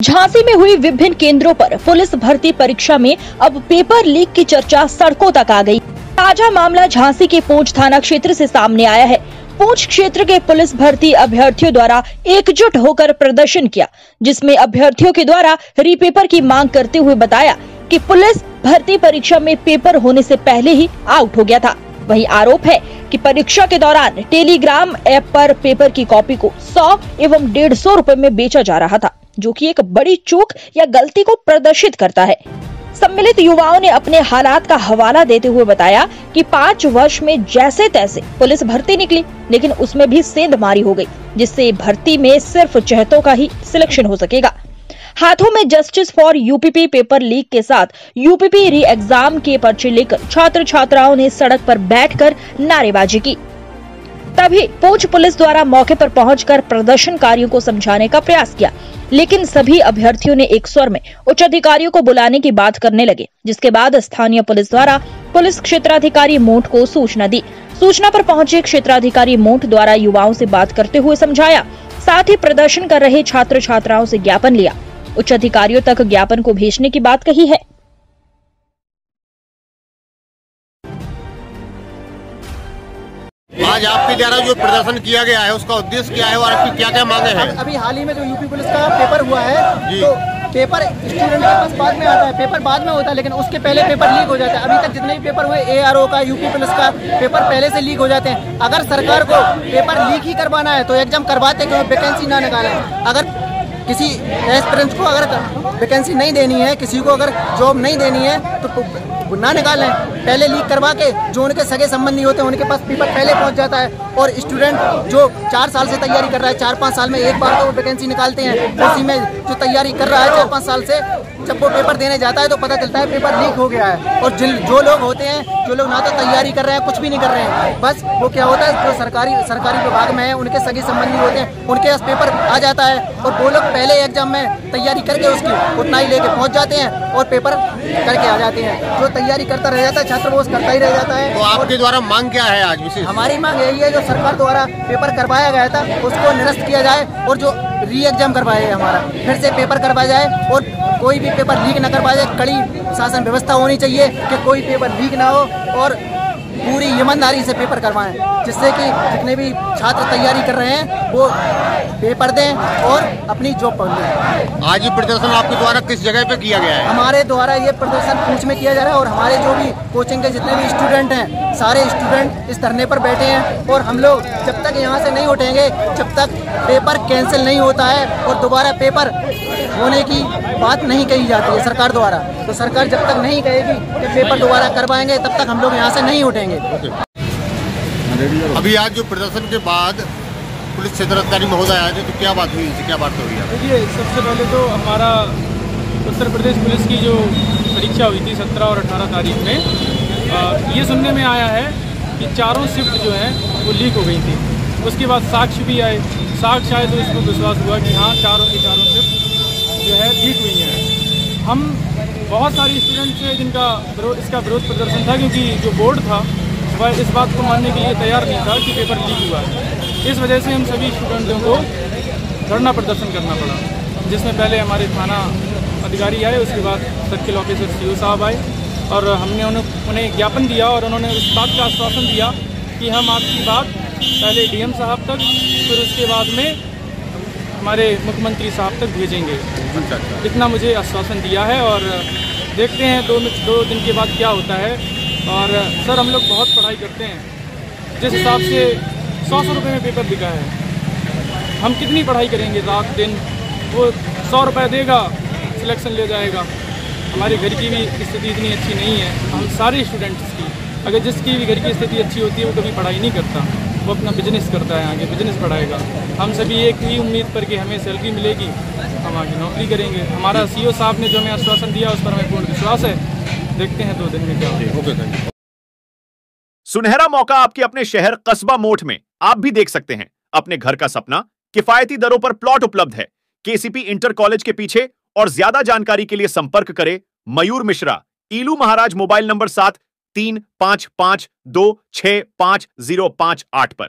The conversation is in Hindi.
झांसी में हुई विभिन्न केंद्रों पर पुलिस भर्ती परीक्षा में अब पेपर लीक की चर्चा सड़कों तक आ गई। ताजा मामला झांसी के पूंछ थाना क्षेत्र से सामने आया है। पूंछ क्षेत्र के पुलिस भर्ती अभ्यर्थियों द्वारा एकजुट होकर प्रदर्शन किया, जिसमें अभ्यर्थियों के द्वारा रीपेपर की मांग करते हुए बताया कि पुलिस भर्ती परीक्षा में पेपर होने से पहले ही आउट हो गया था। वही आरोप है कि परीक्षा के दौरान टेलीग्राम ऐप पर पेपर की कॉपी को 100 एवं 150 रुपए में बेचा जा रहा था, जो कि एक बड़ी चूक या गलती को प्रदर्शित करता है। सम्मिलित युवाओं ने अपने हालात का हवाला देते हुए बताया कि 5 वर्ष में जैसे तैसे पुलिस भर्ती निकली, लेकिन उसमें भी सेंधमारी हो गई, जिससे भर्ती में सिर्फ चहतों का ही सिलेक्शन हो सकेगा। हाथों में justice for UPP paper leak के साथ यूपीपी री एग्जाम के पर्चे लेकर छात्र छात्राओं ने सड़क पर बैठकर नारेबाजी की। तभी पूंछ पुलिस द्वारा मौके पर पहुंचकर प्रदर्शनकारियों को समझाने का प्रयास किया, लेकिन सभी अभ्यर्थियों ने एक स्वर में उच्च अधिकारियों को बुलाने की बात करने लगे, जिसके बाद स्थानीय पुलिस द्वारा पुलिस क्षेत्राधिकारी मोट को सूचना दी। सूचना पर पहुंचे क्षेत्राधिकारी मोट द्वारा युवाओं से बात करते हुए समझाया, साथ ही प्रदर्शन कर रहे छात्र छात्राओं से ज्ञापन लिया। उच्च अधिकारियों तक ज्ञापन को भेजने की बात कही है। आज आपके द्वारा जो प्रदर्शन किया गया है उसका उद्देश्य क्या है और आपकी क्या क्या मांगे हैं? अभी हाल ही में जो यूपी पुलिस का पेपर हुआ है, तो पेपर स्टूडेंट के पास बाद में आता है, पेपर बाद में होता है, लेकिन उसके पहले पेपर लीक हो जाता है। अभी तक जितने भी पेपर हुए एआरओ का, यूपी पुलिस का, पेपर पहले से लीक हो जाते हैं। अगर सरकार को पेपर लीक ही करवाना है तो एग्जाम करवाते क्यों, वैकेंसी ना निकालें। अगर किसी एस्पिरेंट को अगर वैकेंसी नहीं देनी है, किसी को अगर जॉब नहीं देनी है तो ना निकालें। पहले लीक करवा के जो उनके सगे संबंधी होते हैं उनके पास पेपर पहले पहुंच जाता है, और स्टूडेंट जो 4 साल से तैयारी कर रहा है, 4-5 साल में एक बार तो वो वैकेंसी निकालते हैं, उसी में जो तैयारी कर रहा है 4-5 साल से, जब वो पेपर देने जाता है तो पता चलता है पेपर लीक हो गया है। और जो लोग होते हैं, जो लोग ना तो तैयारी कर रहे हैं, कुछ भी नहीं कर रहे हैं, बस वो क्या होता है, जो सरकारी विभाग में है उनके सगे संबंधी होते हैं, उनके पास पेपर आ जाता है और वो लोग पहले एग्जाम में तैयारी करके उसकी उतना ही लेके पहुंच जाते हैं और पेपर करके आ जाते हैं। जो तैयारी करता रह जाता है छात्र वो करता ही रह जाता है। तो आपके द्वारा मांग क्या है आज विशेष? हमारी मांग यही है, जो सरकार द्वारा पेपर करवाया गया था उसको निरस्त किया जाए, और जो री एग्जाम करवाया है हमारा फिर से पेपर करवाया जाए, और कोई भी पेपर लीक न करवाया जाए। कड़ी शासन व्यवस्था होनी चाहिए कि कोई पेपर लीक ना हो, और पूरी ईमानदारी से पेपर करवाएं, जिससे कि जितने भी छात्र तैयारी कर रहे हैं वो पेपर दें और अपनी जॉब पकड़ लें। आज ये प्रदर्शन आपके द्वारा किस जगह पे किया गया है? हमारे द्वारा ये प्रदर्शन पूंछ में किया जा रहा है, और हमारे जो भी कोचिंग के जितने भी स्टूडेंट हैं, सारे स्टूडेंट इस धरने पर बैठे हैं, और हम लोग जब तक यहाँ से नहीं उठेंगे, जब तक पेपर कैंसिल नहीं होता है और दोबारा पेपर होने की बात नहीं कही जाती है सरकार द्वारा, तो सरकार जब तक नहीं कहेगी कि पेपर दोबारा करवाएंगे, तब तक हम लोग यहाँ से नहीं उठेंगे। अभी आज जो प्रदर्शन के बाद पुलिस क्षेत्राधिकारी महोदय आए थे, तो क्या बात हुई, क्या बात हो रही है? देखिए, सबसे पहले तो हमारा उत्तर प्रदेश पुलिस की जो परीक्षा हुई थी 17 और 18 तारीख में, ये सुनने में आया है कि चारों शिफ्ट जो है वो लीक हो गई थी। उसके बाद साक्ष्य भी आए, साक्ष्य आए तो इसको विश्वास हुआ कि हाँ, चारों की चारों शिफ्ट जो है लीक हुई हैं। हम बहुत सारे स्टूडेंट थे जिनका इसका विरोध प्रदर्शन था, क्योंकि जो बोर्ड था वह इस बात को मानने के लिए तैयार नहीं था कि पेपर लीक हुआ है। इस वजह से हम सभी स्टूडेंटों को धरना प्रदर्शन करना पड़ा, जिसमें पहले हमारे थाना अधिकारी आए, उसके बाद सर्किल ऑफिसर सीओ साहब आए, और हमने उन्हें ज्ञापन दिया, और उन्होंने इस बात का आश्वासन दिया कि हम आपकी बात पहले डीएम साहब तक, फिर उसके बाद में हमारे मुख्यमंत्री साहब तक भेजेंगे। इतना मुझे आश्वासन दिया है, और देखते हैं 2 दिन के बाद क्या होता है। और सर, हम लोग बहुत पढ़ाई करते हैं, जिस हिसाब से 100 रुपये में पेपर बिका है, हम कितनी पढ़ाई करेंगे रात दिन? वो 100 रुपये देगा, सिलेक्शन ले जाएगा। हमारे घर की भी स्थिति इतनी अच्छी नहीं है, हम सारे स्टूडेंट्स की, अगर जिसकी भी घर की स्थिति अच्छी होती है वो कभी पढ़ाई नहीं करता, वो अपना बिजनेस करता है, आगे बिजनेस बढ़ाएगा। हम सभी एक ही उम्मीद पर कि हमें सैलरी मिलेगी, हम आगे नौकरी करेंगे। हमारा सीओ साहब ने जो हमें आश्वासन दिया उस पर हमें पूर्ण विश्वास है। देखते हैं 2 दिन में क्या होता है। सुनहरा मौका आपके अपने शहर कस्बा मोठ में आप भी देख सकते हैं अपने घर का सपना। किफायती दरों पर प्लॉट उपलब्ध है केसीपी इंटर कॉलेज के पीछे, और ज्यादा जानकारी के लिए संपर्क करें मयूर मिश्रा, ईलू महाराज, मोबाइल नंबर 7355265058 पर।